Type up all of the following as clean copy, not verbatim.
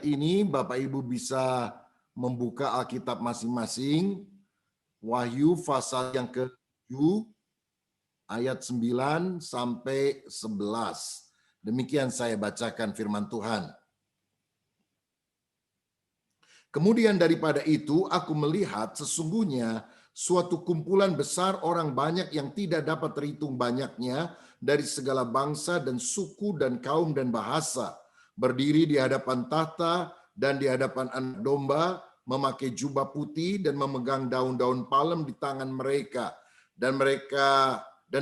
Ini Bapak Ibu bisa membuka Alkitab masing-masing. Wahyu pasal yang ke-7 ayat 9 sampai 11. Demikian saya bacakan firman Tuhan. Kemudian daripada itu aku melihat sesungguhnya suatu kumpulan besar orang banyak yang tidak dapat terhitung banyaknya dari segala bangsa dan suku dan kaum dan bahasa, berdiri di hadapan tahta dan di hadapan anak domba, memakai jubah putih dan memegang daun-daun palem di tangan mereka. Dan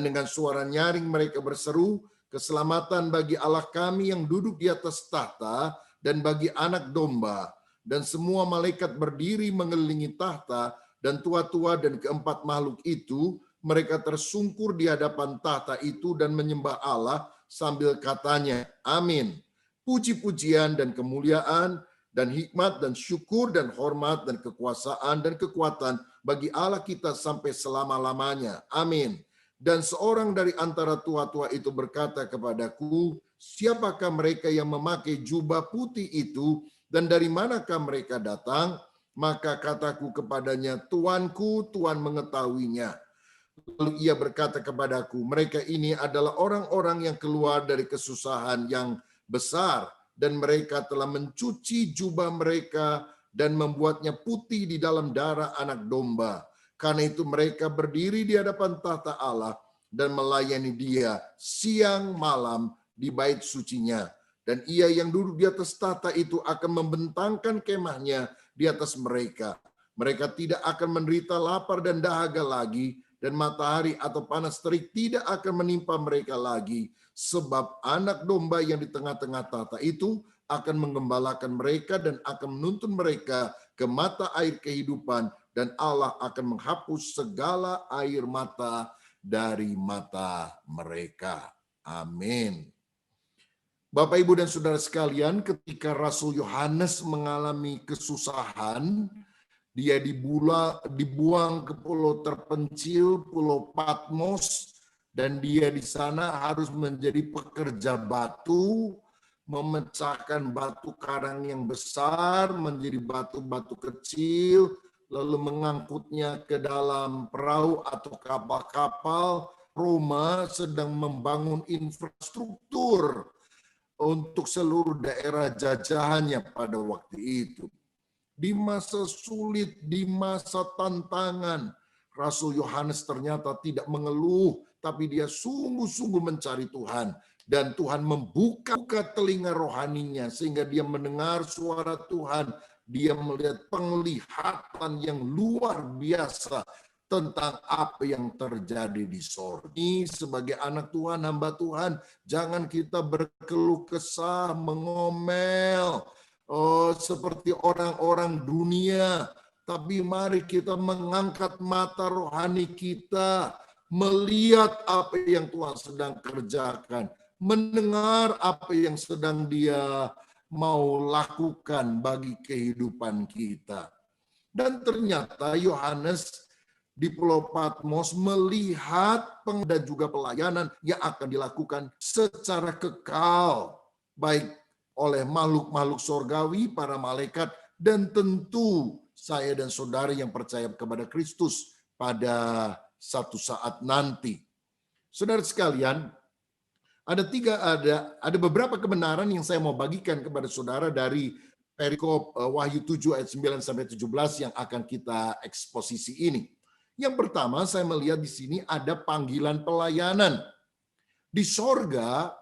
dengan suara nyaring mereka berseru, keselamatan bagi Allah kami yang duduk di atas tahta dan bagi anak domba. Dan semua malaikat berdiri mengelilingi tahta, dan tua-tua dan keempat makhluk itu, mereka tersungkur di hadapan tahta itu dan menyembah Allah sambil katanya, Amin. Puji-pujian dan kemuliaan dan hikmat dan syukur dan hormat dan kekuasaan dan kekuatan bagi Allah kita sampai selama-lamanya. Amin. Dan seorang dari antara tua-tua itu berkata kepadaku, siapakah mereka yang memakai jubah putih itu dan dari manakah mereka datang? Maka kataku kepadanya, Tuanku, Tuhan mengetahuinya. Lalu ia berkata kepadaku, mereka ini adalah orang-orang yang keluar dari kesusahan yang besar, dan mereka telah mencuci jubah mereka dan membuatnya putih di dalam darah anak domba. Karena itu mereka berdiri di hadapan tahta Allah dan melayani Dia siang malam di bait sucinya. Dan ia yang duduk di atas tahta itu akan membentangkan kemahnya di atas mereka. Mereka tidak akan menderita lapar dan dahaga lagi, dan matahari atau panas terik tidak akan menimpa mereka lagi. Sebab anak domba yang di tengah-tengah tahta itu akan menggembalakan mereka dan akan menuntun mereka ke mata air kehidupan, dan Allah akan menghapus segala air mata dari mata mereka. Amin. Bapak, Ibu, dan Saudara sekalian, ketika Rasul Yohanes mengalami kesusahan, dia dibuang ke pulau terpencil, Pulau Patmos, dan dia di sana harus menjadi pekerja batu, memecahkan batu karang yang besar menjadi batu-batu kecil, lalu mengangkutnya ke dalam perahu atau kapal-kapal. Roma sedang membangun infrastruktur untuk seluruh daerah jajahannya pada waktu itu. Di masa sulit, di masa tantangan, Rasul Yohanes ternyata tidak mengeluh, tapi dia sungguh-sungguh mencari Tuhan. Dan Tuhan membuka telinga rohaninya sehingga dia mendengar suara Tuhan. Dia melihat penglihatan yang luar biasa tentang apa yang terjadi di sorga. Sebagai anak Tuhan, hamba Tuhan, jangan kita berkeluh kesah, mengomel, seperti orang-orang dunia, tapi mari kita mengangkat mata rohani kita, melihat apa yang Tuhan sedang kerjakan, mendengar apa yang sedang Dia mau lakukan bagi kehidupan kita. Dan ternyata Yohanes di Pulau Patmos melihat dan juga pelayanan yang akan dilakukan secara kekal, baik oleh makhluk-makhluk sorgawi, para malaikat, dan tentu saya dan saudara yang percaya kepada Kristus pada satu saat nanti. Saudara sekalian, ada beberapa kebenaran yang saya mau bagikan kepada saudara dari perikop Wahyu 7 ayat 9 sampai 17 yang akan kita eksposisi ini. Yang pertama, saya melihat di sini ada panggilan pelayanan. Di sorga,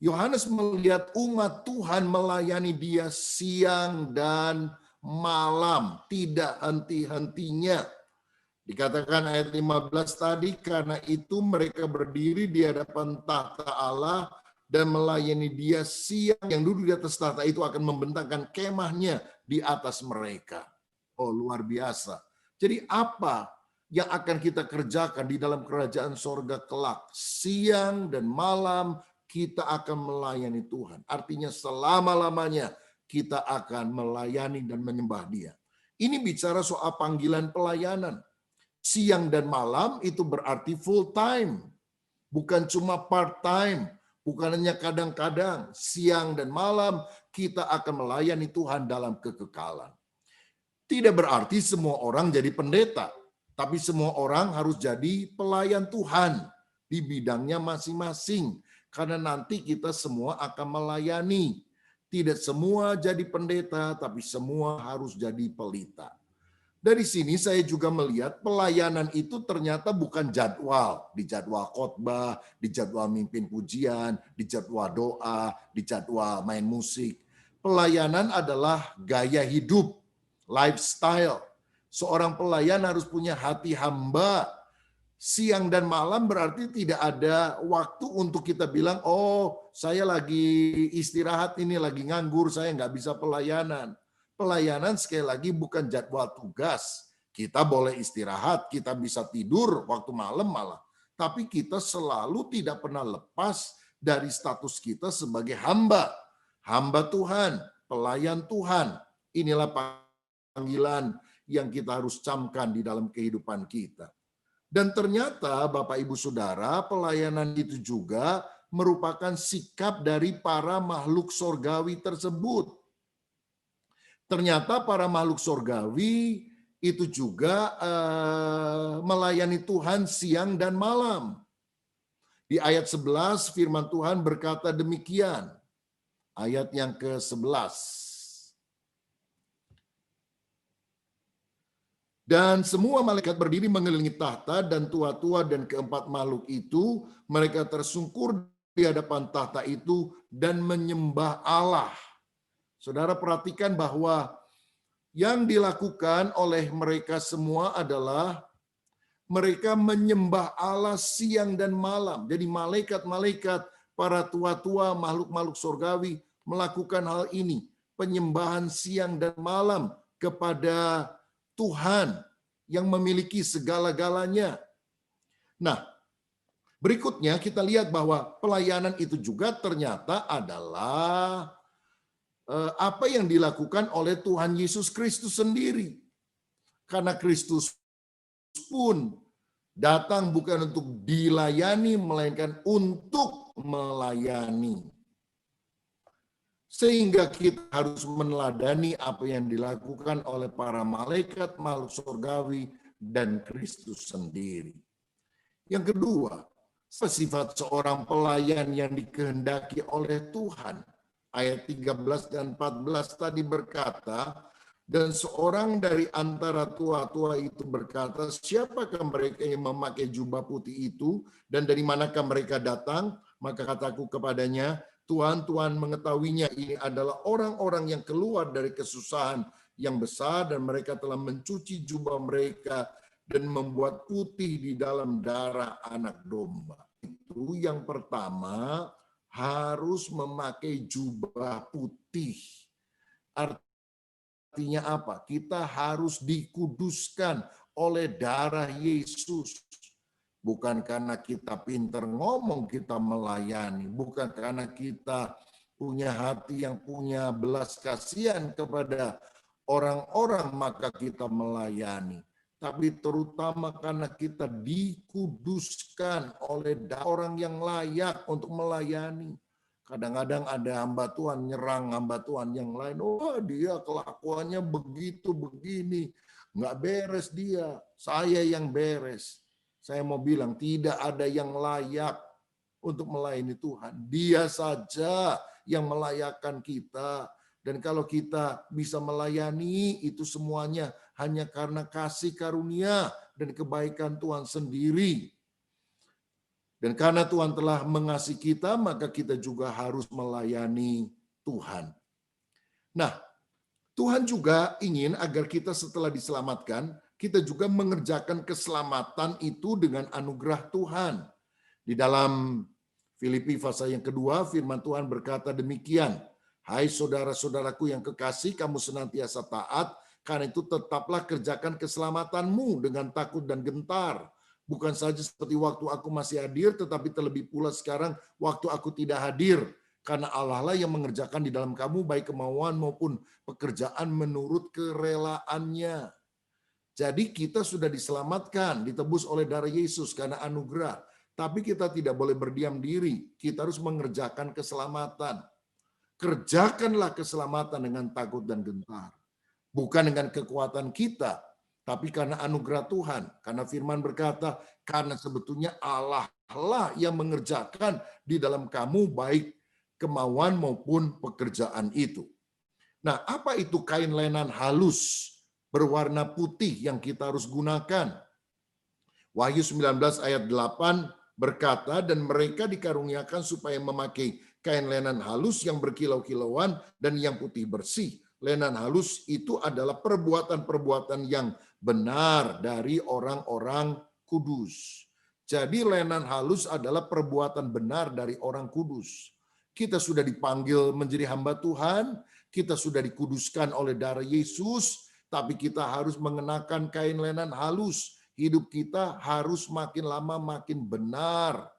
Yohanes melihat umat Tuhan melayani Dia siang dan malam, tidak henti-hentinya. Dikatakan ayat 15 tadi, karena itu mereka berdiri di hadapan tahta Allah dan melayani Dia siang. Yang duduk di atas tahta itu akan membentangkan kemahnya di atas mereka. Oh, luar biasa. Jadi apa yang akan kita kerjakan di dalam kerajaan sorga kelak? Siang dan malam kita akan melayani Tuhan. Artinya selama-lamanya kita akan melayani dan menyembah Dia. Ini bicara soal panggilan pelayanan. Siang dan malam itu berarti full time. Bukan cuma part time. Bukan hanya kadang-kadang, siang dan malam kita akan melayani Tuhan dalam kekekalan. Tidak berarti semua orang jadi pendeta, tapi semua orang harus jadi pelayan Tuhan di bidangnya masing-masing. Karena nanti kita semua akan melayani. Tidak semua jadi pendeta, tapi semua harus jadi pelita. Dari sini saya juga melihat pelayanan itu ternyata bukan jadwal, di jadwal khotbah, di jadwal mimpin pujian, di jadwal doa, di jadwal main musik. Pelayanan adalah gaya hidup, lifestyle. Seorang pelayan harus punya hati hamba. Siang dan malam berarti tidak ada waktu untuk kita bilang, oh saya lagi istirahat ini, lagi nganggur, saya nggak bisa pelayanan. Pelayanan sekali lagi bukan jadwal tugas. Kita boleh istirahat, kita bisa tidur waktu malam malah. Tapi kita selalu tidak pernah lepas dari status kita sebagai hamba. Hamba Tuhan, pelayan Tuhan. Inilah panggilan yang kita harus camkan di dalam kehidupan kita. Dan ternyata Bapak Ibu Saudara, pelayanan itu juga merupakan sikap dari para makhluk sorgawi tersebut. Ternyata para makhluk sorgawi itu juga melayani Tuhan siang dan malam. Di ayat 11 firman Tuhan berkata demikian. Ayat yang ke-11. Dan semua malaikat berdiri mengelilingi tahta dan tua-tua dan keempat makhluk itu, mereka tersungkur di hadapan tahta itu dan menyembah Allah. Saudara perhatikan bahwa yang dilakukan oleh mereka semua adalah mereka menyembah Allah siang dan malam. Jadi malaikat-malaikat, para tua-tua, makhluk-makhluk surgawi melakukan hal ini. Penyembahan siang dan malam kepada Tuhan yang memiliki segala-galanya. Nah, berikutnya kita lihat bahwa pelayanan itu juga ternyata adalah apa yang dilakukan oleh Tuhan Yesus Kristus sendiri. Karena Kristus pun datang bukan untuk dilayani, melainkan untuk melayani. Sehingga kita harus meneladani apa yang dilakukan oleh para malaikat, makhluk surgawi, dan Kristus sendiri. Yang kedua, sifat seorang pelayan yang dikehendaki oleh Tuhan. Ayat 13 dan 14 tadi berkata, dan seorang dari antara tua-tua itu berkata, siapakah mereka yang memakai jubah putih itu, dan dari manakah mereka datang? Maka kataku kepadanya, Tuhan mengetahuinya, ini adalah orang-orang yang keluar dari kesusahan yang besar dan mereka telah mencuci jubah mereka dan membuat putih di dalam darah anak domba. Itu yang pertama, harus memakai jubah putih. Artinya apa? Kita harus dikuduskan oleh darah Yesus. Bukan karena kita pintar ngomong kita melayani. Bukan karena kita punya hati yang punya belas kasihan kepada orang-orang maka kita melayani. Tapi terutama karena kita dikuduskan oleh orang yang layak untuk melayani. Kadang-kadang ada hamba Tuhan nyerang hamba Tuhan yang lain. Oh dia kelakuannya begitu begini. Nggak beres dia. Saya yang beres. Saya mau bilang tidak ada yang layak untuk melayani Tuhan. Dia saja yang melayakkan kita. Dan kalau kita bisa melayani itu semuanya hanya karena kasih karunia dan kebaikan Tuhan sendiri. Dan karena Tuhan telah mengasihi kita, maka kita juga harus melayani Tuhan. Nah, Tuhan juga ingin agar kita setelah diselamatkan, kita juga mengerjakan keselamatan itu dengan anugerah Tuhan. Di dalam Filipi pasal yang kedua, firman Tuhan berkata demikian, hai saudara-saudaraku yang kekasih, kamu senantiasa taat, karena itu tetaplah kerjakan keselamatanmu dengan takut dan gentar. Bukan saja seperti waktu aku masih hadir, tetapi terlebih pula sekarang waktu aku tidak hadir. Karena Allah lah yang mengerjakan di dalam kamu baik kemauan maupun pekerjaan menurut kerelaannya. Jadi kita sudah diselamatkan, ditebus oleh darah Yesus karena anugerah. Tapi kita tidak boleh berdiam diri. Kita harus mengerjakan keselamatan. Kerjakanlah keselamatan dengan takut dan gentar. Bukan dengan kekuatan kita, tapi karena anugerah Tuhan. Karena firman berkata, karena sebetulnya Allah lah yang mengerjakan di dalam kamu baik kemauan maupun pekerjaan itu. Nah, apa itu kain lenan halus berwarna putih yang kita harus gunakan? Wahyu 19 ayat 8 berkata, dan mereka dikaruniakan supaya memakai kain lenan halus yang berkilau-kilauan dan yang putih bersih. Lenan halus itu adalah perbuatan-perbuatan yang benar dari orang-orang kudus. Jadi lenan halus adalah perbuatan benar dari orang kudus. Kita sudah dipanggil menjadi hamba Tuhan, kita sudah dikuduskan oleh darah Yesus, tapi kita harus mengenakan kain lenan halus. Hidup kita harus makin lama makin benar.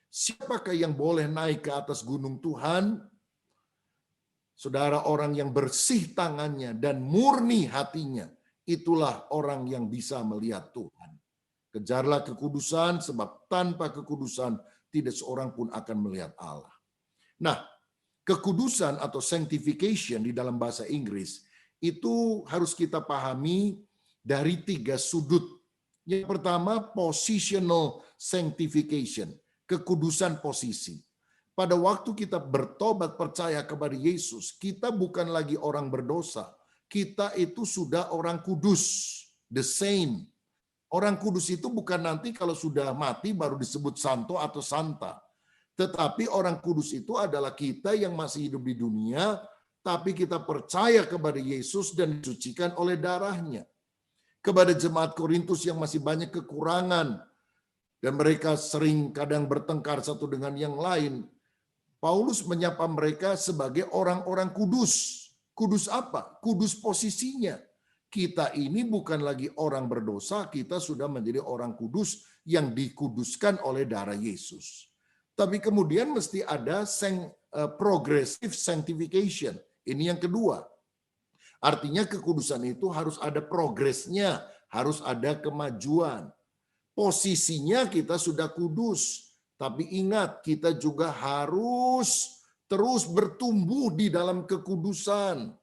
Siapakah yang boleh naik ke atas gunung Tuhan? Saudara, orang yang bersih tangannya dan murni hatinya, itulah orang yang bisa melihat Tuhan. Kejarlah kekudusan, sebab tanpa kekudusan tidak seorang pun akan melihat Allah. Nah, kekudusan atau sanctification di dalam bahasa Inggris itu harus kita pahami dari 3 sudut. Yang pertama, positional sanctification, kekudusan posisi. Pada waktu kita bertobat percaya kepada Yesus, kita bukan lagi orang berdosa. Kita itu sudah orang kudus, the saint. Orang kudus itu bukan nanti kalau sudah mati baru disebut santo atau santa. Tetapi orang kudus itu adalah kita yang masih hidup di dunia, tapi kita percaya kepada Yesus dan disucikan oleh darahnya. Kepada jemaat Korintus yang masih banyak kekurangan, dan mereka sering kadang bertengkar satu dengan yang lain, Paulus menyapa mereka sebagai orang-orang kudus. Kudus apa? Kudus posisinya. Kita ini bukan lagi orang berdosa, kita sudah menjadi orang kudus yang dikuduskan oleh darah Yesus. Tapi kemudian mesti ada progressive sanctification. Ini yang kedua. Artinya kekudusan itu harus ada progresnya, harus ada kemajuan. Posisinya kita sudah kudus, tapi ingat kita juga harus terus bertumbuh di dalam kekudusan.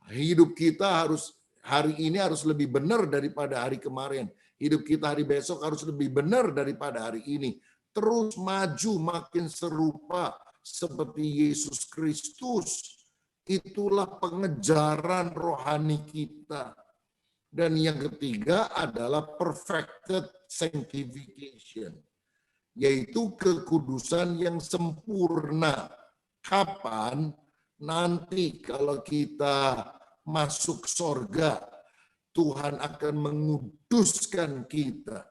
Hidup kita harus hari ini harus lebih benar daripada hari kemarin. Hidup kita hari besok harus lebih benar daripada hari ini. Terus maju makin serupa seperti Yesus Kristus. Itulah pengejaran rohani kita. Dan yang ketiga adalah perfected sanctification, yaitu kekudusan yang sempurna. Kapan? Nanti kalau kita masuk sorga, Tuhan akan menguduskan kita,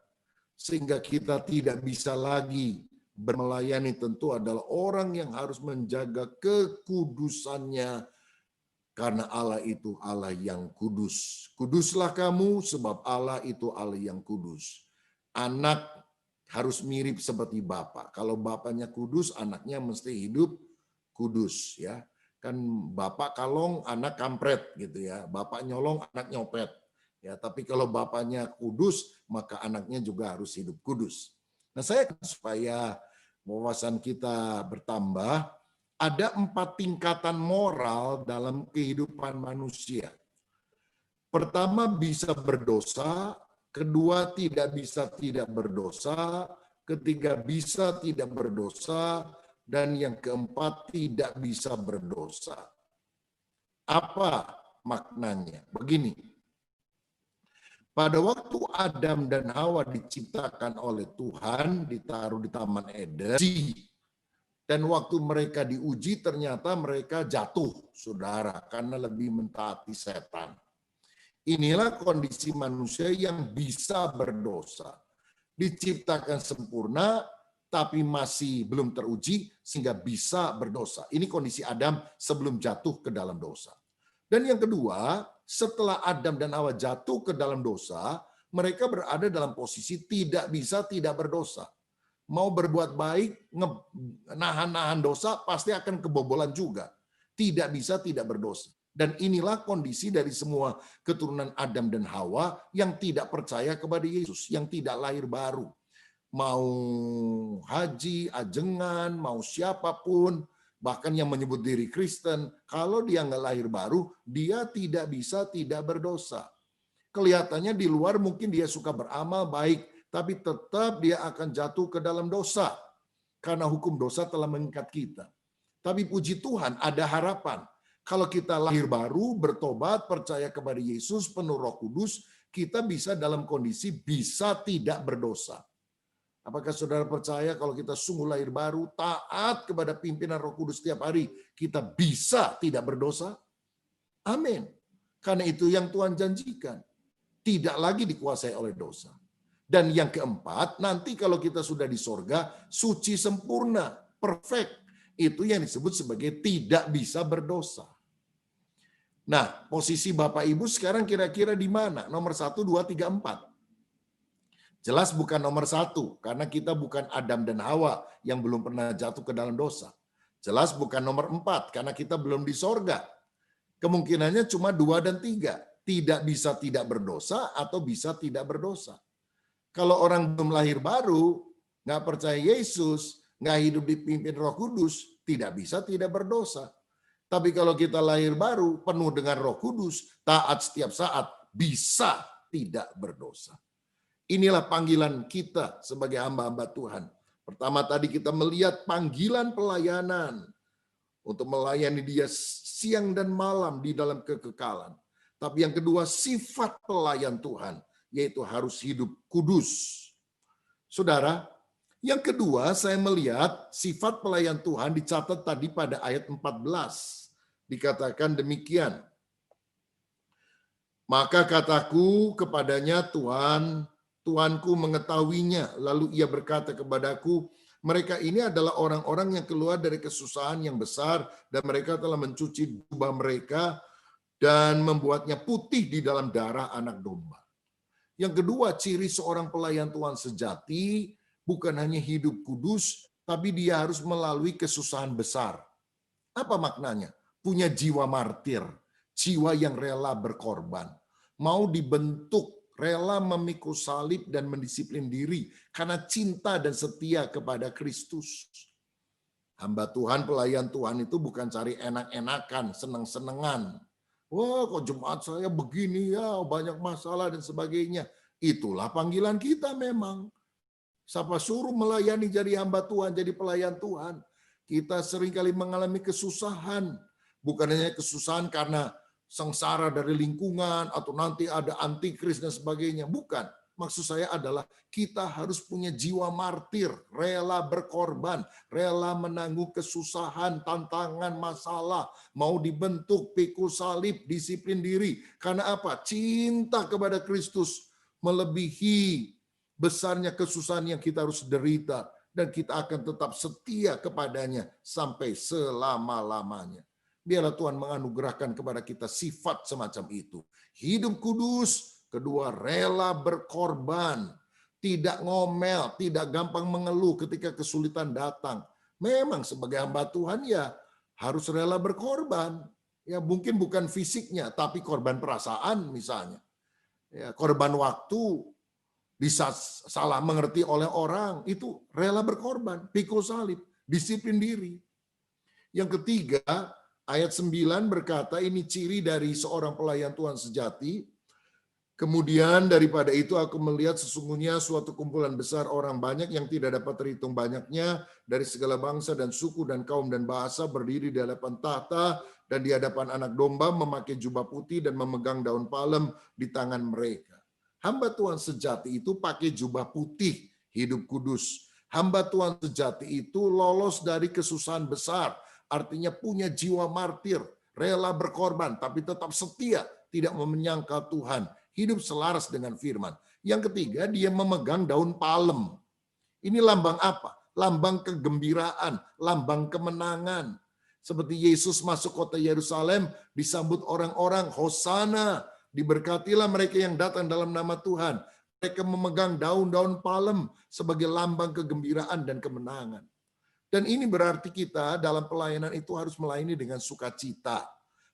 sehingga kita tidak bisa lagi melayani. Tentu adalah orang yang harus menjaga kekudusannya, karena Allah itu Allah yang kudus. Kuduslah kamu sebab Allah itu Allah yang kudus. Anak harus mirip seperti Bapa. Kalau bapaknya kudus, anaknya mesti hidup kudus, ya. Kan bapak kalong, anak kampret gitu ya. Bapak nyolong, anak nyopet. Ya, tapi kalau bapaknya kudus, maka anaknya juga harus hidup kudus. Nah, supaya wawasan kita bertambah, ada 4 tingkatan moral dalam kehidupan manusia. Pertama, bisa berdosa. Kedua, tidak bisa tidak berdosa. Ketiga, bisa tidak berdosa. Dan yang keempat, tidak bisa berdosa. Apa maknanya? Begini. Pada waktu Adam dan Hawa diciptakan oleh Tuhan, ditaruh di Taman Eden, dan waktu mereka diuji ternyata mereka jatuh, saudara, karena lebih mentaati setan. Inilah kondisi manusia yang bisa berdosa. Diciptakan sempurna, tapi masih belum teruji sehingga bisa berdosa. Ini kondisi Adam sebelum jatuh ke dalam dosa. Dan yang kedua, setelah Adam dan Hawa jatuh ke dalam dosa, mereka berada dalam posisi tidak bisa tidak berdosa. Mau berbuat baik, nahan-nahan dosa, pasti akan kebobolan juga. Tidak bisa tidak berdosa. Dan inilah kondisi dari semua keturunan Adam dan Hawa yang tidak percaya kepada Yesus, yang tidak lahir baru. mau haji, ajengan, mau siapapun, bahkan yang menyebut diri Kristen, kalau dia nggak lahir baru, dia tidak bisa tidak berdosa. Kelihatannya di luar mungkin dia suka beramal baik, tapi tetap dia akan jatuh ke dalam dosa. Karena hukum dosa telah mengikat kita. Tapi puji Tuhan ada harapan. Kalau kita lahir baru, bertobat, percaya kepada Yesus, penuh Roh Kudus, kita bisa dalam kondisi bisa tidak berdosa. Apakah saudara percaya kalau kita sungguh lahir baru, taat kepada pimpinan Roh Kudus setiap hari, kita bisa tidak berdosa? Amin. Karena itu yang Tuhan janjikan. Tidak lagi dikuasai oleh dosa. Dan yang keempat, nanti kalau kita sudah di sorga, suci sempurna, perfect. Itu yang disebut sebagai tidak bisa berdosa. Nah, posisi Bapak Ibu sekarang kira-kira di mana? Nomor 1, 2, 3, 4. Jelas bukan nomor 1, karena kita bukan Adam dan Hawa yang belum pernah jatuh ke dalam dosa. Jelas bukan nomor 4, karena kita belum di sorga. Kemungkinannya cuma 2 dan 3. Tidak bisa tidak berdosa atau bisa tidak berdosa. Kalau orang belum lahir baru, nggak percaya Yesus, nggak hidup dipimpin Roh Kudus, tidak bisa tidak berdosa. Tapi kalau kita lahir baru, penuh dengan Roh Kudus, taat setiap saat, bisa tidak berdosa. Inilah panggilan kita sebagai hamba-hamba Tuhan. Pertama tadi kita melihat panggilan pelayanan untuk melayani Dia siang dan malam di dalam kekekalan. Tapi yang kedua, sifat pelayan Tuhan, yaitu harus hidup kudus. Saudara, yang kedua saya melihat sifat pelayan Tuhan dicatat tadi pada ayat 14. Dikatakan demikian. Maka kataku kepadanya, Tuhan, Tuanku mengetahuinya. Lalu ia berkata kepadaku, mereka ini adalah orang-orang yang keluar dari kesusahan yang besar dan mereka telah mencuci jubah mereka dan membuatnya putih di dalam darah anak domba. Yang kedua, ciri seorang pelayan Tuhan sejati bukan hanya hidup kudus, tapi dia harus melalui kesusahan besar. Apa maknanya? Punya jiwa martir, jiwa yang rela berkorban. Mau dibentuk, rela memikul salib dan mendisiplin diri karena cinta dan setia kepada Kristus. Hamba Tuhan, pelayan Tuhan itu bukan cari enak-enakan, senang-senangan. Wah, kok jemaat saya begini ya, banyak masalah dan sebagainya. Itulah panggilan kita memang. Siapa suruh melayani jadi hamba Tuhan, jadi pelayan Tuhan. Kita seringkali mengalami kesusahan. Bukan hanya kesusahan karena sengsara dari lingkungan atau nanti ada antikris dan sebagainya. Bukan. Maksud saya adalah kita harus punya jiwa martir, rela berkorban, rela menanggung kesusahan, tantangan, masalah, mau dibentuk, pikul salib, disiplin diri. Karena apa? Cinta kepada Kristus melebihi besarnya kesusahan yang kita harus derita, dan kita akan tetap setia kepadanya sampai selama-lamanya. Biarlah Tuhan menganugerahkan kepada kita sifat semacam itu. Hidup kudus. Kedua, rela berkorban, tidak ngomel, tidak gampang mengeluh ketika kesulitan datang. Memang sebagai hamba Tuhan ya harus rela berkorban. Ya mungkin bukan fisiknya, tapi korban perasaan misalnya. Ya, korban waktu, bisa salah mengerti oleh orang, itu rela berkorban, pikul salib, disiplin diri. Yang ketiga, ayat 9 berkata ini ciri dari seorang pelayan Tuhan sejati. Kemudian daripada itu aku melihat sesungguhnya suatu kumpulan besar orang banyak yang tidak dapat terhitung banyaknya dari segala bangsa dan suku dan kaum dan bahasa berdiri di hadapan tahta dan di hadapan anak domba memakai jubah putih dan memegang daun palem di tangan mereka. Hamba Tuhan sejati itu pakai jubah putih, hidup kudus. Hamba Tuhan sejati itu lolos dari kesusahan besar, artinya punya jiwa martir, rela berkorban tapi tetap setia, tidak menyangkal Tuhan. Hidup selaras dengan firman. Yang ketiga, dia memegang daun palem. Ini lambang apa? Lambang kegembiraan, lambang kemenangan. Seperti Yesus masuk kota Yerusalem, disambut orang-orang, Hosana, diberkatilah mereka yang datang dalam nama Tuhan. Mereka memegang daun-daun palem sebagai lambang kegembiraan dan kemenangan. Dan ini berarti kita dalam pelayanan itu harus melayani dengan sukacita.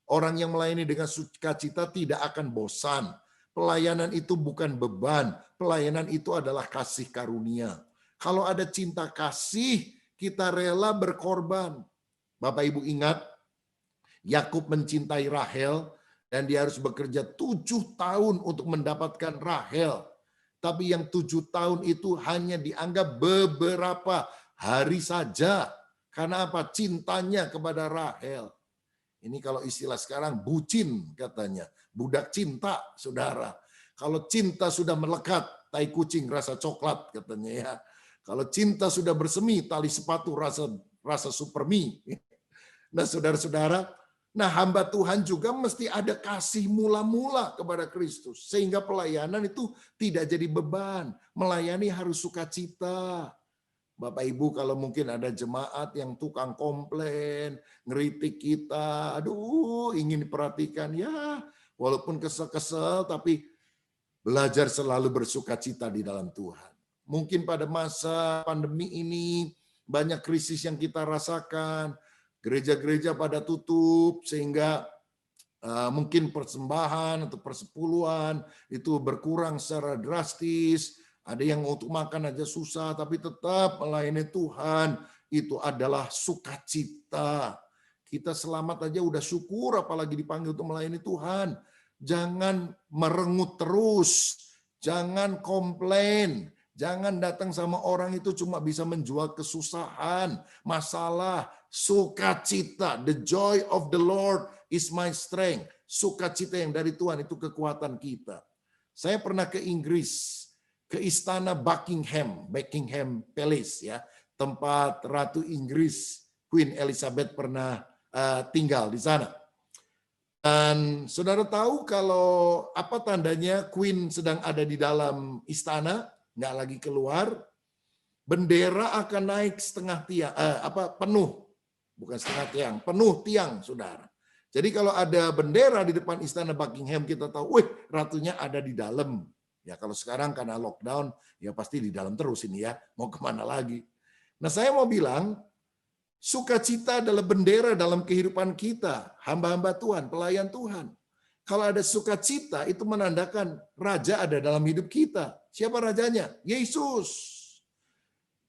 Orang yang melayani dengan sukacita tidak akan bosan. Pelayanan itu bukan beban, pelayanan itu adalah kasih karunia. Kalau ada cinta kasih, kita rela berkorban. Bapak Ibu ingat, Yakub mencintai Rahel dan dia harus bekerja 7 tahun untuk mendapatkan Rahel. Tapi yang 7 tahun itu hanya dianggap beberapa hari saja. Karena apa? Cintanya kepada Rahel. Ini kalau istilah sekarang bucin katanya. Budak cinta, saudara. Kalau cinta sudah melekat, tai kucing rasa coklat katanya ya. Kalau cinta sudah bersemi, tali sepatu rasa supermi. Nah, saudara-saudara, nah hamba Tuhan juga mesti ada kasih mula-mula kepada Kristus. Sehingga pelayanan itu tidak jadi beban. Melayani harus sukacita. Bapak Ibu kalau mungkin ada jemaat yang tukang komplain, ngeritik kita, aduh ingin diperhatikan, ya walaupun kesel-kesel tapi belajar selalu bersukacita di dalam Tuhan. Mungkin pada masa pandemi ini banyak krisis yang kita rasakan, gereja-gereja pada tutup sehingga mungkin persembahan atau persepuluhan itu berkurang secara drastis. Ada yang untuk makan aja susah, tapi tetap melayani Tuhan itu adalah sukacita. Kita selamat aja udah syukur, apalagi dipanggil untuk melayani Tuhan. Jangan merengut terus, jangan komplain, jangan datang sama orang itu cuma bisa menjual kesusahan, masalah, sukacita. The joy of the Lord is my strength. Sukacita yang dari Tuhan itu kekuatan kita. Saya pernah ke Inggris, ke istana Buckingham Palace ya, tempat Ratu Inggris Queen Elizabeth pernah tinggal di sana. Dan saudara tahu kalau apa tandanya Queen sedang ada di dalam istana, nggak lagi keluar, bendera akan naik setengah tiang, penuh, bukan setengah tiang, penuh tiang, saudara. Jadi kalau ada bendera di depan istana Buckingham, kita tahu, wih, ratunya ada di dalam. Ya kalau sekarang karena lockdown, ya pasti di dalam terus ini ya, mau kemana lagi. Nah saya mau bilang, sukacita adalah bendera dalam kehidupan kita, hamba-hamba Tuhan, pelayan Tuhan. Kalau ada sukacita, itu menandakan Raja ada dalam hidup kita. Siapa rajanya? Yesus.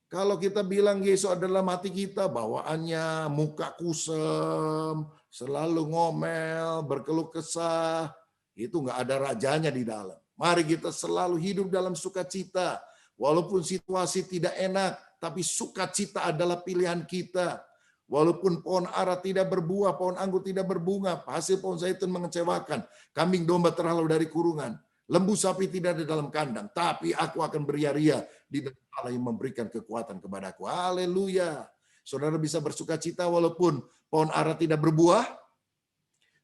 Kalau kita bilang Yesus adalah mati kita, bawaannya muka kusem, selalu ngomel, berkeluh kesah, itu nggak ada rajanya di dalam. Mari kita selalu hidup dalam sukacita. Walaupun situasi tidak enak, tapi sukacita adalah pilihan kita. Walaupun pohon ara tidak berbuah, pohon anggur tidak berbunga, hasil pohon zaitun mengecewakan, kambing domba terhalau dari kurungan, lembu sapi tidak ada dalam kandang, tapi aku akan beria-ria di dalam Allah yang memberikan kekuatan kepadaku. Haleluya. Saudara bisa bersukacita walaupun pohon ara tidak berbuah.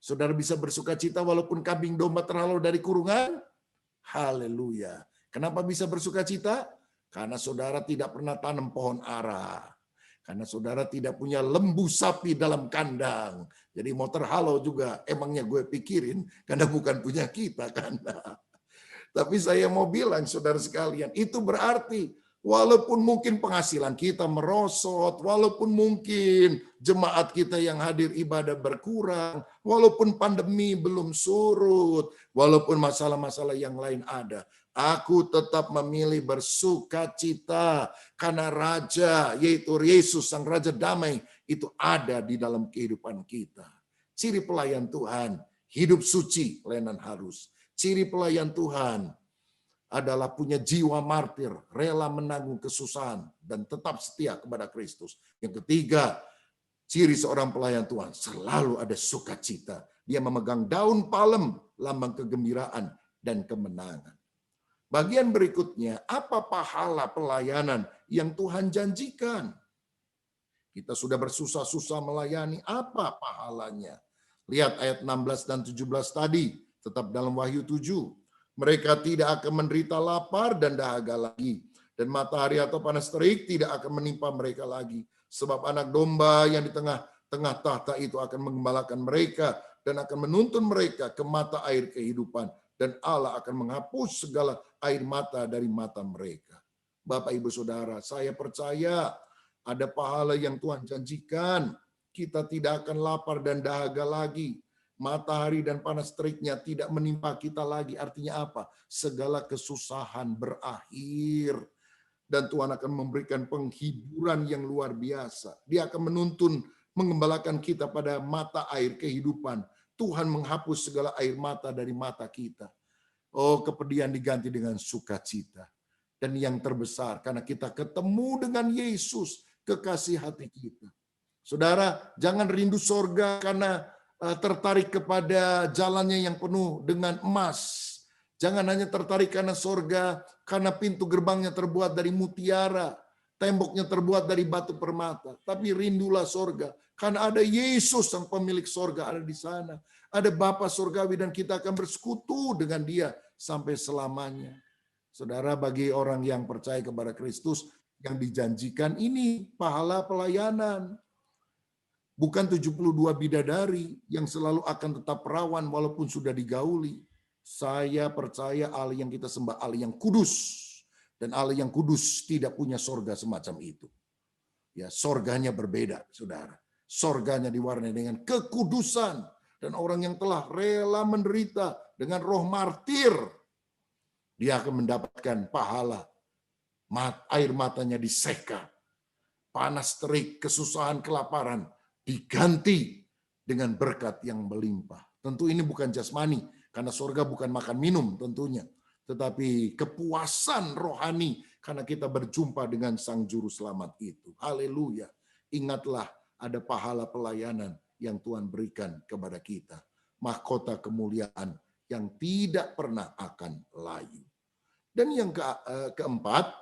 Saudara bisa bersukacita walaupun kambing domba terhalau dari kurungan. Haleluya. Kenapa bisa bersukacita? Karena saudara tidak pernah tanam pohon ara. Karena saudara tidak punya lembu sapi dalam kandang. Jadi mau terhalau juga, emangnya gue pikirin, karena bukan punya kita kan. Tapi saya mau bilang saudara sekalian, itu berarti walaupun mungkin penghasilan kita merosot, walaupun mungkin jemaat kita yang hadir ibadah berkurang, walaupun pandemi belum surut, walaupun masalah-masalah yang lain ada, aku tetap memilih bersukacita karena Raja, yaitu Yesus, Sang Raja Damai, itu ada di dalam kehidupan kita. Ciri pelayan Tuhan, hidup suci, pelayanan harus. Ciri pelayan Tuhan adalah punya jiwa martir, rela menanggung kesusahan, dan tetap setia kepada Kristus. Yang ketiga, ciri seorang pelayan Tuhan, selalu ada sukacita. Dia memegang daun palem, lambang kegembiraan dan kemenangan. Bagian berikutnya, apa pahala pelayanan yang Tuhan janjikan? Kita sudah bersusah-susah melayani, apa pahalanya? Lihat ayat 16 dan 17 tadi, tetap dalam Wahyu 7. Mereka tidak akan menderita lapar dan dahaga lagi. Dan matahari atau panas terik tidak akan menimpa mereka lagi. Sebab anak domba yang di tengah-tengah tahta itu akan menggembalakan mereka dan akan menuntun mereka ke mata air kehidupan. Dan Allah akan menghapus segala air mata dari mata mereka. Bapak, Ibu, Saudara, saya percaya ada pahala yang Tuhan janjikan. Kita tidak akan lapar dan dahaga lagi. Matahari dan panas teriknya tidak menimpa kita lagi. Artinya apa? Segala kesusahan berakhir. Dan Tuhan akan memberikan penghiburan yang luar biasa. Dia akan menuntun, mengembalakan kita pada mata air kehidupan. Tuhan menghapus segala air mata dari mata kita. Oh, kepedihan diganti dengan sukacita. Dan yang terbesar, karena kita ketemu dengan Yesus, kekasih hati kita. Saudara, jangan rindu sorga karena tertarik kepada jalannya yang penuh dengan emas. Jangan hanya tertarik karena sorga, karena pintu gerbangnya terbuat dari mutiara, temboknya terbuat dari batu permata. Tapi rindulah sorga, karena ada Yesus yang pemilik sorga ada di sana. Ada Bapa sorgawi dan kita akan bersekutu dengan dia sampai selamanya. Saudara, bagi orang yang percaya kepada Kristus, yang dijanjikan ini pahala pelayanan. Bukan 72 bidadari yang selalu akan tetap perawan walaupun sudah digauli. Saya percaya Allah yang kita sembah Allah yang kudus. Dan Allah yang kudus tidak punya sorga semacam itu. Ya, sorganya berbeda, saudara. Sorganya diwarnai dengan kekudusan. Dan orang yang telah rela menderita dengan roh martir, dia akan mendapatkan pahala. Air matanya diseka. Panas terik, kesusahan, kelaparan diganti dengan berkat yang melimpah. Tentu ini bukan jasmani, karena surga bukan makan minum tentunya. Tetapi kepuasan rohani karena kita berjumpa dengan Sang Juru Selamat itu. Haleluya. Ingatlah ada pahala pelayanan yang Tuhan berikan kepada kita. Mahkota kemuliaan yang tidak pernah akan layu. Dan yang keempat,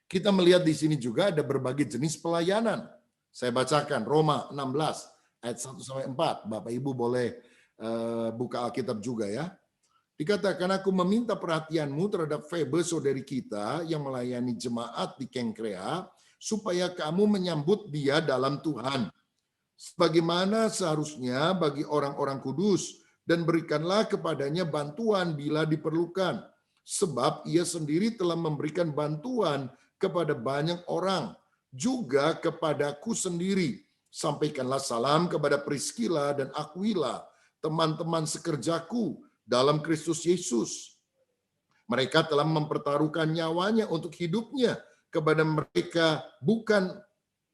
kita melihat di sini juga ada berbagai jenis pelayanan. Saya bacakan Roma 16 ayat 1-4. Bapak Ibu boleh buka Alkitab juga ya. Dikatakan, aku meminta perhatianmu terhadap Febe saudari kita yang melayani jemaat di Kengkrea, supaya kamu menyambut dia dalam Tuhan. Sebagaimana seharusnya bagi orang-orang kudus, dan berikanlah kepadanya bantuan bila diperlukan. Sebab ia sendiri telah memberikan bantuan kepada banyak orang, juga kepadaku sendiri. Sampaikanlah salam kepada Priskila dan Aquila, teman-teman sekerjaku dalam Kristus Yesus. Mereka telah mempertaruhkan nyawanya untuk hidupnya. Kepada mereka bukan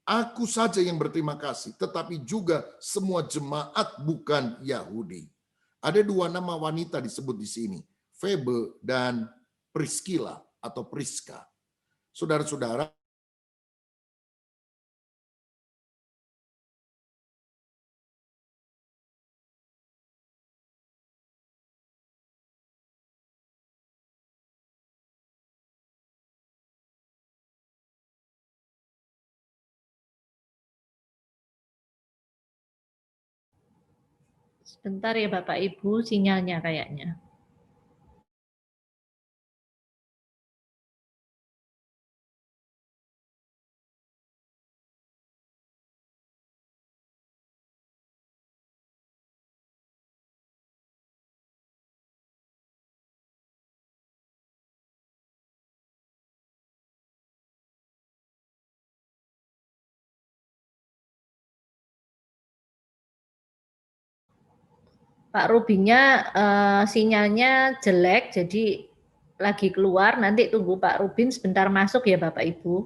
aku saja yang berterima kasih, tetapi juga semua jemaat bukan Yahudi. Ada dua nama wanita disebut di sini, Febe dan Priskila atau Priska. Saudara-saudara, sebentar ya Bapak Ibu, sinyalnya kayaknya. Pak Rubinnya sinyalnya jelek, jadi lagi keluar. Nanti tunggu Pak Rubin sebentar masuk ya Bapak Ibu.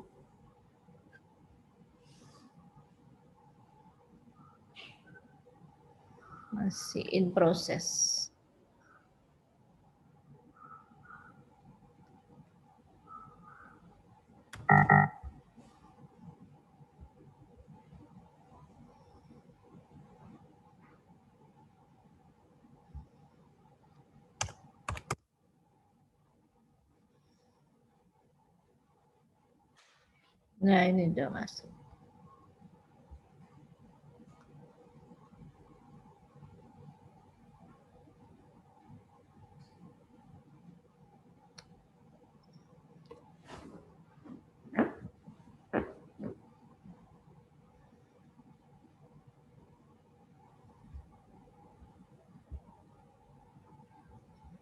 Masih in proses. Nah, ini udah masuk.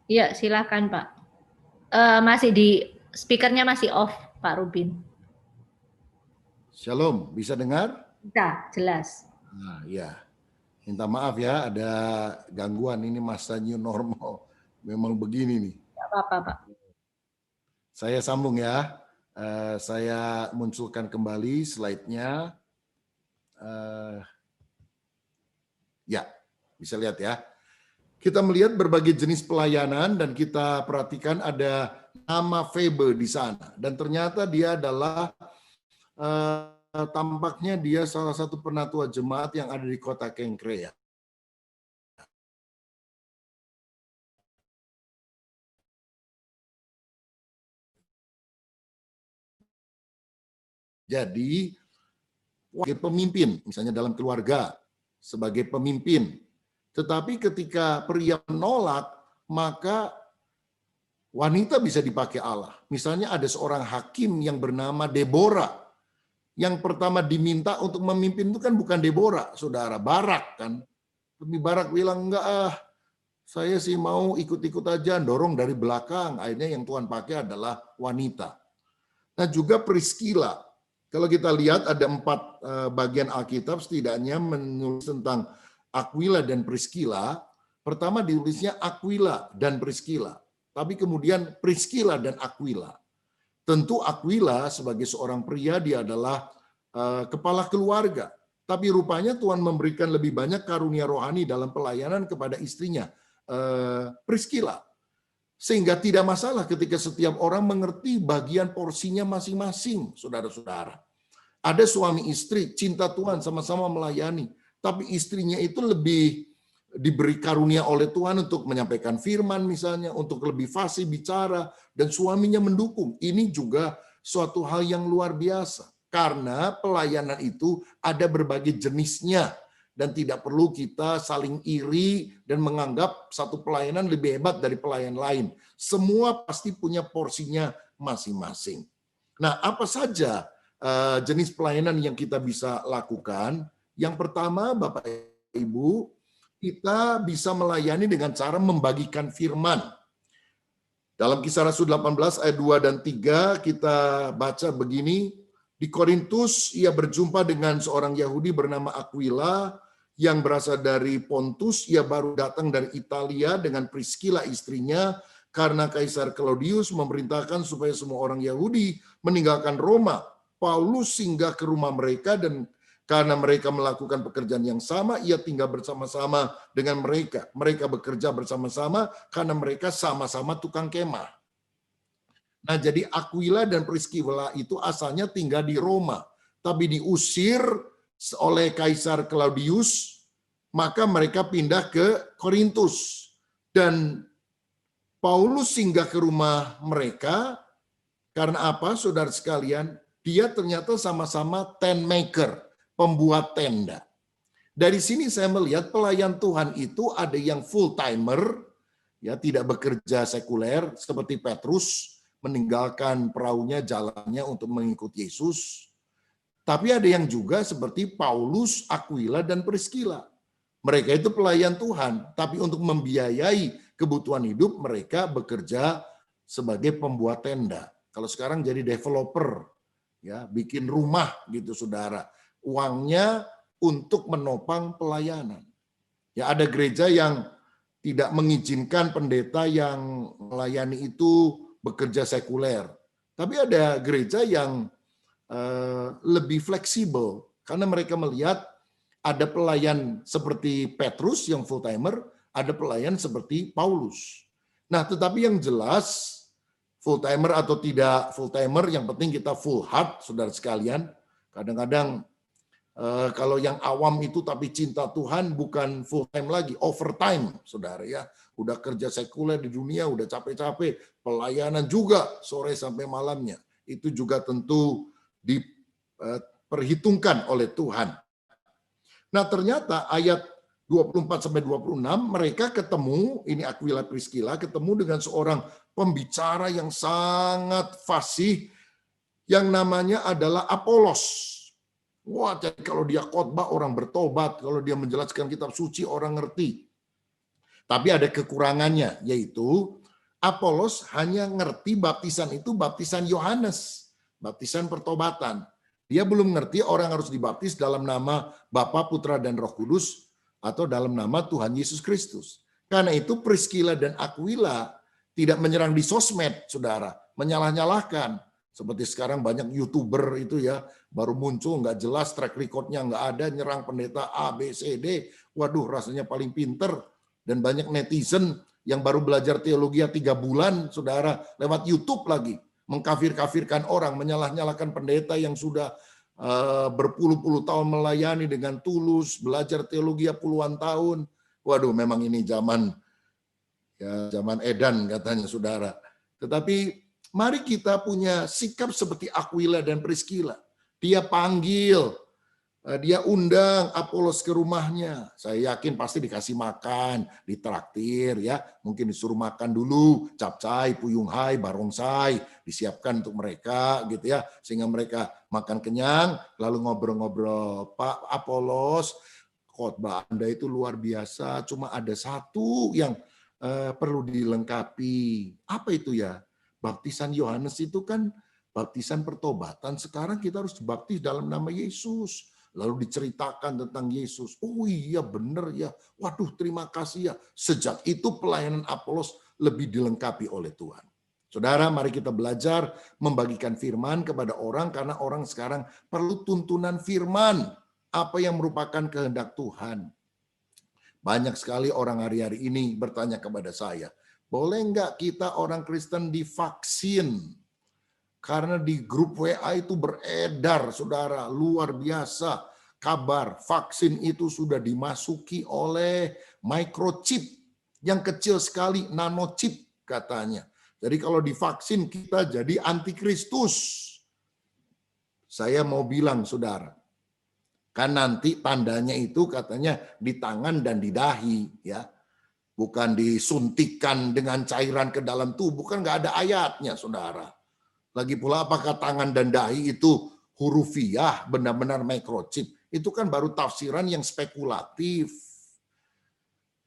Iya, silakan Pak. Masih di speakernya masih off, Pak Rubin. Shalom, bisa dengar? Bisa, jelas. Nah, ya. Minta maaf ya, ada gangguan ini masa new normal. Memang begini nih. Tidak apa-apa, Pak. Saya sambung ya. Saya munculkan kembali slide-nya. Ya, bisa lihat ya. Kita melihat berbagai jenis pelayanan dan kita perhatikan ada nama Febe di sana. Dan ternyata dia adalah tampaknya dia salah satu penatua jemaat yang ada di kota Kengkrea. Jadi sebagai pemimpin, misalnya dalam keluarga, sebagai pemimpin. Tetapi ketika pria menolak, maka wanita bisa dipakai Allah. Misalnya ada seorang hakim yang bernama Deborah. Yang pertama diminta untuk memimpin itu kan bukan Deborah, saudara, Barak kan. Tapi Barak bilang, enggak saya sih mau ikut-ikut aja, dorong dari belakang. Akhirnya yang Tuhan pakai adalah wanita. Nah juga Priscilla. Kalau kita lihat ada 4 bagian Alkitab setidaknya menulis tentang Aquila dan Priscilla. Pertama ditulisnya Aquila dan Priscilla. Tapi kemudian Priscilla dan Aquila. Tentu Aquila sebagai seorang pria dia adalah kepala keluarga. Tapi rupanya Tuhan memberikan lebih banyak karunia rohani dalam pelayanan kepada istrinya, Priscilla. Sehingga tidak masalah ketika setiap orang mengerti bagian porsinya masing-masing, saudara-saudara. Ada suami istri, cinta Tuhan, sama-sama melayani. Tapi istrinya itu lebih diberi karunia oleh Tuhan untuk menyampaikan firman misalnya, untuk lebih fasih bicara, dan suaminya mendukung. Ini juga suatu hal yang luar biasa. Karena pelayanan itu ada berbagai jenisnya. Dan tidak perlu kita saling iri dan menganggap satu pelayanan lebih hebat dari pelayan lain. Semua pasti punya porsinya masing-masing. Nah, apa saja jenis pelayanan yang kita bisa lakukan? Yang pertama, Bapak Ibu, kita bisa melayani dengan cara membagikan firman. Dalam Kisah Rasul 18 ayat 2 dan 3 kita baca begini, di Korintus ia berjumpa dengan seorang Yahudi bernama Aquila yang berasal dari Pontus, ia baru datang dari Italia dengan Priscilla istrinya karena Kaisar Claudius memerintahkan supaya semua orang Yahudi meninggalkan Roma. Paulus singgah ke rumah mereka dan karena mereka melakukan pekerjaan yang sama, ia tinggal bersama-sama dengan mereka. Mereka bekerja bersama-sama karena mereka sama-sama tukang kemah. Nah, jadi Aquila dan Priscilla itu asalnya tinggal di Roma, tapi diusir oleh Kaisar Claudius, maka mereka pindah ke Korintus. Dan Paulus singgah ke rumah mereka, karena apa, saudara sekalian? Dia ternyata sama-sama tent maker, pembuat tenda. Dari sini saya melihat pelayan Tuhan itu ada yang full-timer, ya tidak bekerja sekuler, seperti Petrus, meninggalkan perahunya, jalannya untuk mengikut Yesus. Tapi ada yang juga seperti Paulus, Aquila, dan Priscilla. Mereka itu pelayan Tuhan, tapi untuk membiayai kebutuhan hidup mereka bekerja sebagai pembuat tenda. Kalau sekarang jadi developer, ya bikin rumah gitu saudara. Uangnya untuk menopang pelayanan. Ya ada gereja yang tidak mengizinkan pendeta yang melayani itu bekerja sekuler. Tapi ada gereja yang lebih fleksibel karena mereka melihat ada pelayan seperti Petrus yang full timer, ada pelayan seperti Paulus. Nah, tetapi yang jelas full timer atau tidak full timer, yang penting kita full heart, saudara sekalian. Kadang-kadang kalau yang awam itu tapi cinta Tuhan bukan full time lagi, overtime, saudara ya. Udah kerja sekuler di dunia, udah capek-capek, pelayanan juga sore sampai malamnya. Itu juga tentu diperhitungkan oleh Tuhan. Nah ternyata ayat 24-26 mereka ketemu, ini Aquila Priscilla, ketemu dengan seorang pembicara yang sangat fasih yang namanya adalah Apolos. Wah, jadi kalau dia khotbah orang bertobat, kalau dia menjelaskan kitab suci orang ngerti. Tapi ada kekurangannya, yaitu Apolos hanya ngerti baptisan itu baptisan Yohanes, baptisan pertobatan. Dia belum ngerti orang harus dibaptis dalam nama Bapa, Putra, dan Roh Kudus atau dalam nama Tuhan Yesus Kristus. Karena itu Priscilla dan Aquila tidak menyerang di sosmed, saudara, menyalah-nyalahkan. Seperti sekarang banyak YouTuber itu ya, baru muncul, nggak jelas, track recordnya nggak ada, nyerang pendeta A, B, C, D. Waduh, rasanya paling pinter. Dan banyak netizen yang baru belajar teologi 3 bulan, saudara, lewat YouTube lagi. Mengkafir-kafirkan orang, menyalah-nyalahkan pendeta yang sudah berpuluh-puluh tahun melayani dengan tulus, belajar teologi puluhan tahun. Waduh, memang ini zaman edan katanya, saudara. Tetapi mari kita punya sikap seperti Aquila dan Priscilla. Dia panggil, dia undang Apolos ke rumahnya. Saya yakin pasti dikasih makan, ditraktir ya. Mungkin disuruh makan dulu, capcay, puyung hai, barongsai, disiapkan untuk mereka gitu ya. Sehingga mereka makan kenyang, lalu ngobrol-ngobrol. Pak Apolos, khotbah Anda itu luar biasa, cuma ada satu yang perlu dilengkapi. Apa itu ya? Baptisan Yohanes itu kan baptisan pertobatan. Sekarang kita harus dibaptis dalam nama Yesus. Lalu diceritakan tentang Yesus. Oh iya benar ya. Waduh terima kasih ya. Sejak itu pelayanan Apolos lebih dilengkapi oleh Tuhan. Saudara, mari kita belajar membagikan firman kepada orang karena orang sekarang perlu tuntunan firman. Apa yang merupakan kehendak Tuhan. Banyak sekali orang hari-hari ini bertanya kepada saya, boleh nggak kita orang Kristen divaksin? Karena di grup WA itu beredar, saudara, luar biasa kabar vaksin itu sudah dimasuki oleh microchip yang kecil sekali, nanochip katanya. Jadi kalau divaksin kita jadi antikristus. Saya mau bilang, saudara, kan nanti tandanya itu katanya di tangan dan di dahi, ya, bukan disuntikan dengan cairan ke dalam tubuh, kan nggak ada ayatnya, saudara. Lagi pula apakah tangan dan dahi itu hurufiah, benar-benar microchip, itu kan baru tafsiran yang spekulatif.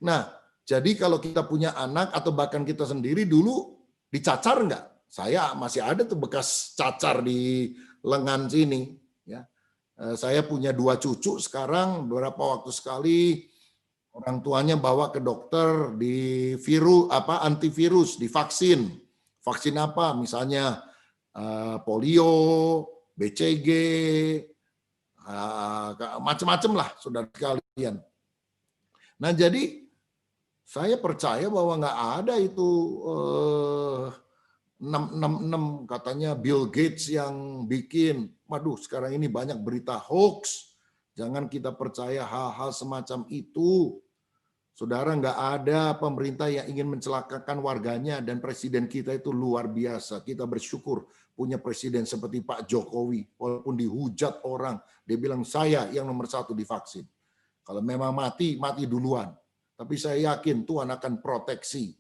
Nah, jadi kalau kita punya anak atau bahkan kita sendiri dulu dicacar nggak? Saya masih ada tuh bekas cacar di lengan sini, ya. Saya punya 2 cucu sekarang, beberapa waktu sekali orang tuanya bawa ke dokter di antivirus, divaksin. Vaksin apa? Misalnya polio, BCG, macam-macam lah saudara sekalian. Nah jadi saya percaya bahwa nggak ada itu 666 katanya Bill Gates yang bikin. Waduh, sekarang ini banyak berita hoax. Jangan kita percaya hal-hal semacam itu. Saudara, nggak ada pemerintah yang ingin mencelakakan warganya dan presiden kita itu luar biasa. Kita bersyukur punya presiden seperti Pak Jokowi. Walaupun dihujat orang, dia bilang saya yang nomor 1 divaksin. Kalau memang mati, mati duluan. Tapi saya yakin Tuhan akan proteksi.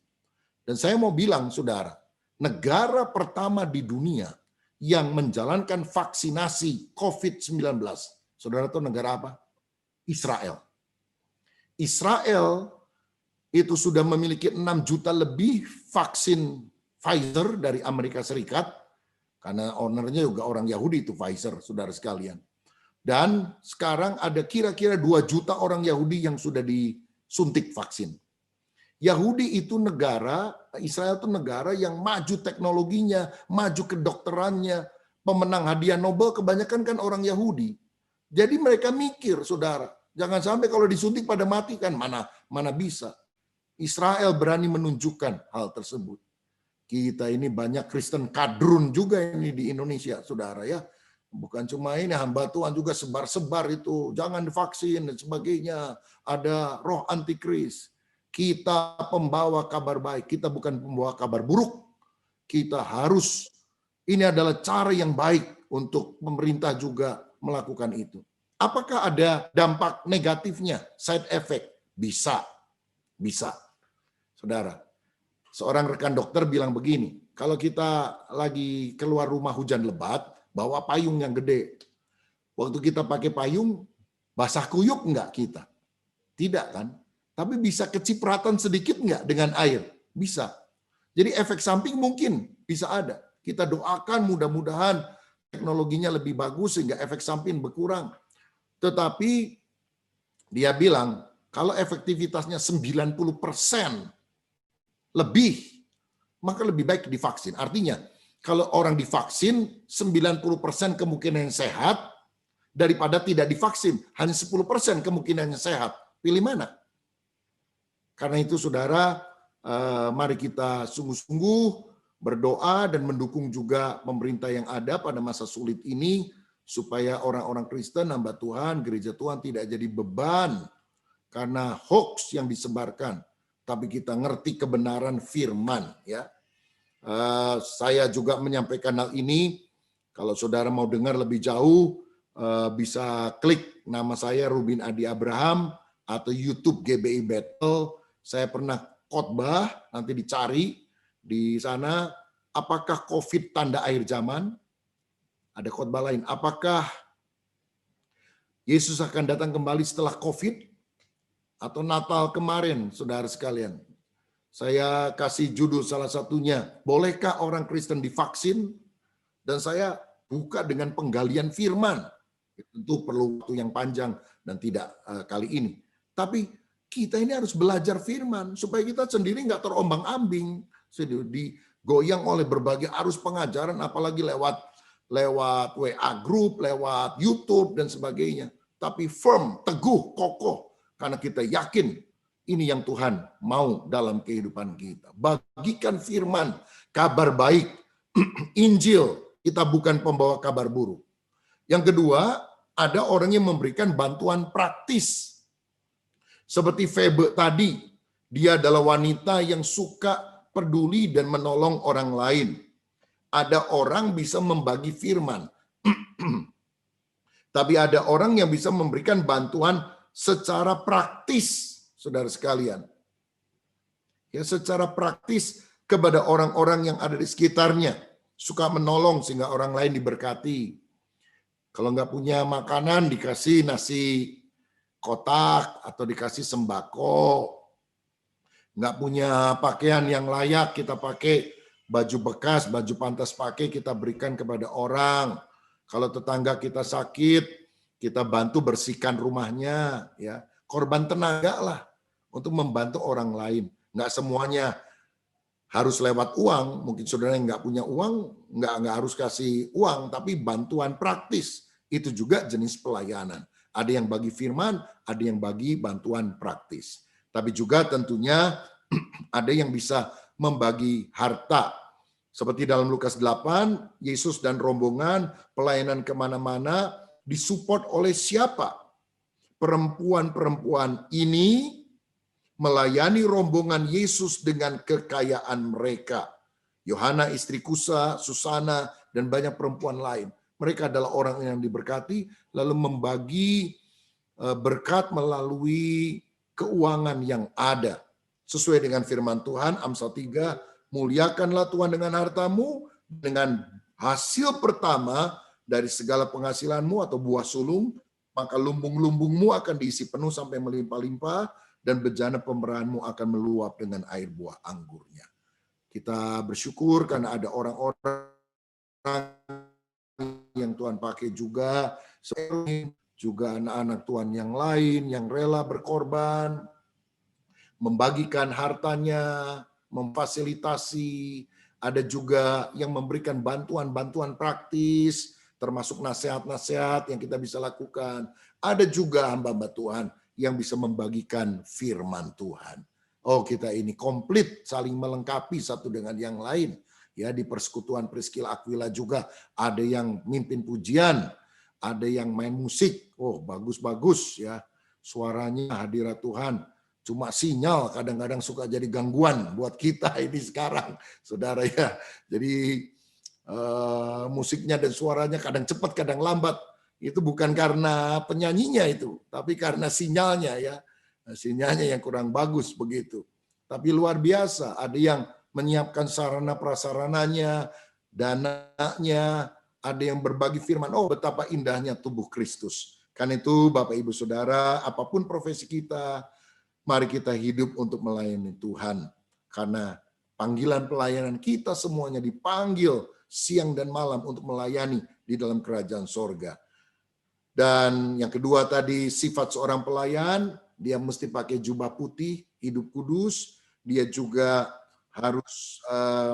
Dan saya mau bilang, saudara, negara pertama di dunia yang menjalankan vaksinasi COVID-19. Saudara tahu negara apa? Israel. Israel itu sudah memiliki 6 juta lebih vaksin Pfizer dari Amerika Serikat. Karena ownernya juga orang Yahudi itu Pfizer, saudara sekalian. Dan sekarang ada kira-kira 2 juta orang Yahudi yang sudah disuntik vaksin. Yahudi itu negara, Israel itu negara yang maju teknologinya, maju kedokterannya, pemenang hadiah Nobel kebanyakan kan orang Yahudi. Jadi mereka mikir, saudara, jangan sampai kalau disuntik pada mati kan mana bisa. Israel berani menunjukkan hal tersebut. Kita ini banyak Kristen kadrun juga ini di Indonesia, saudara ya. Bukan cuma ini, hamba Tuhan juga sebar-sebar itu, jangan divaksin dan sebagainya. Ada roh antikris. Kita pembawa kabar baik, kita bukan pembawa kabar buruk. Kita harus, ini adalah cara yang baik untuk pemerintah juga melakukan itu. Apakah ada dampak negatifnya, side effect? Bisa. Saudara, seorang rekan dokter bilang begini, kalau kita lagi keluar rumah hujan lebat, bawa payung yang gede. Waktu kita pakai payung, basah kuyup enggak kita? Tidak kan? Tapi bisa kecipratan sedikit enggak dengan air? Bisa. Jadi efek samping mungkin bisa ada. Kita doakan mudah-mudahan teknologinya lebih bagus sehingga efek samping berkurang. Tetapi dia bilang kalau efektivitasnya 90% lebih, maka lebih baik divaksin. Artinya Kalau orang divaksin, 90% kemungkinan sehat daripada tidak divaksin. Hanya 10% kemungkinannya sehat. Pilih mana? Karena itu saudara, mari kita sungguh-sungguh berdoa dan mendukung juga pemerintah yang ada pada masa sulit ini, supaya orang-orang Kristen, hamba Tuhan, gereja Tuhan tidak jadi beban karena hoax yang disebarkan. Tapi kita ngerti kebenaran firman. Ya, saya juga menyampaikan hal ini. Kalau saudara mau dengar lebih jauh, bisa klik nama saya Rubin Adi Abraham atau YouTube GBI Battle. Saya pernah khotbah, nanti dicari di sana. Apakah COVID tanda akhir zaman? Ada khotbah lain. Apakah Yesus akan datang kembali setelah COVID? Atau Natal kemarin, saudara sekalian. Saya kasih judul salah satunya, bolehkah orang Kristen divaksin? Dan saya buka dengan penggalian firman. Tentu perlu waktu yang panjang dan tidak kali ini. Tapi kita ini harus belajar firman supaya kita sendiri nggak terombang-ambing, digoyang oleh berbagai arus pengajaran, apalagi lewat WA group, lewat YouTube dan sebagainya. Tapi firm, teguh, kokoh, karena kita yakin ini yang Tuhan mau dalam kehidupan kita. Bagikan firman, kabar baik, Injil. Kita bukan pembawa kabar buruk. Yang kedua, ada orang yang memberikan bantuan praktis. Seperti Febe tadi, dia adalah wanita yang suka peduli dan menolong orang lain. Ada orang bisa membagi firman. Tapi ada orang yang bisa memberikan bantuan secara praktis, saudara sekalian. Ya, secara praktis kepada orang-orang yang ada di sekitarnya. Suka menolong sehingga orang lain diberkati. Kalau nggak punya makanan, dikasih nasi kotak atau dikasih sembako. Nggak punya pakaian yang layak, kita pakai baju bekas, baju pantas pakai, kita berikan kepada orang. Kalau tetangga kita sakit, kita bantu bersihkan rumahnya. Ya, korban tenaga lah untuk membantu orang lain. Nggak semuanya harus lewat uang. Mungkin saudara yang nggak punya uang, nggak harus kasih uang, tapi bantuan praktis. Itu juga jenis pelayanan. Ada yang bagi firman, ada yang bagi bantuan praktis. Tapi juga tentunya ada yang bisa membagi harta. Seperti dalam Lukas 8, Yesus dan rombongan pelayanan kemana-mana disupport oleh siapa? Perempuan-perempuan ini melayani rombongan Yesus dengan kekayaan mereka. Yohana istri Kusa, Susana, dan banyak perempuan lain. Mereka adalah orang yang diberkati, lalu membagi berkat melalui keuangan yang ada. Sesuai dengan firman Tuhan, Amsal 3, muliakanlah Tuhan dengan hartamu, dengan hasil pertama dari segala penghasilanmu atau buah sulung, maka lumbung-lumbungmu akan diisi penuh sampai melimpah-limpah, dan bejana pemberaanmu akan meluap dengan air buah anggurnya. Kita bersyukur karena ada orang-orang yang Tuhan pakai juga anak-anak Tuhan yang lain yang rela berkorban, membagikan hartanya, memfasilitasi. Ada juga yang memberikan bantuan-bantuan praktis, termasuk nasihat-nasihat yang kita bisa lakukan. Ada juga hamba-hamba Tuhan yang bisa membagikan firman Tuhan. Oh, kita ini komplit, saling melengkapi satu dengan yang lain. Ya, di persekutuan Priscilla Aquila juga ada yang mimpin pujian, ada yang main musik. Oh, bagus-bagus ya. Suaranya hadirat Tuhan. Cuma sinyal kadang-kadang suka jadi gangguan buat kita ini sekarang, saudara ya. Jadi musiknya dan suaranya kadang cepat, kadang lambat. Itu bukan karena penyanyinya itu, tapi karena sinyalnya ya. Sinyalnya yang kurang bagus begitu. Tapi luar biasa, ada yang menyiapkan sarana prasarananya, dananya, ada yang berbagi firman. Oh, betapa indahnya tubuh Kristus. Karena itu Bapak Ibu Saudara, apapun profesi kita, mari kita hidup untuk melayani Tuhan. Karena panggilan pelayanan kita semuanya dipanggil siang dan malam untuk melayani di dalam kerajaan sorga. Dan yang kedua tadi, sifat seorang pelayan, dia mesti pakai jubah putih, hidup kudus. Dia juga harus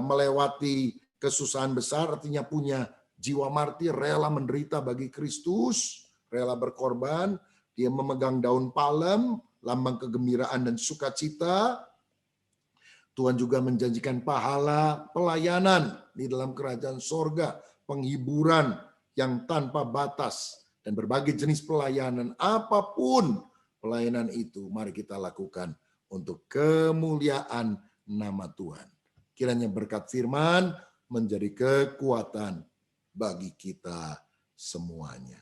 melewati kesusahan besar artinya punya jiwa martir, rela menderita bagi Kristus, rela berkorban. Dia memegang daun palem, lambang kegembiraan dan sukacita. Tuhan juga menjanjikan pahala pelayanan di dalam kerajaan sorga, penghiburan yang tanpa batas, dan berbagai jenis pelayanan. Apapun pelayanan itu, mari kita lakukan untuk kemuliaan nama Tuhan. Kiranya berkat firman menjadi kekuatan bagi kita semuanya.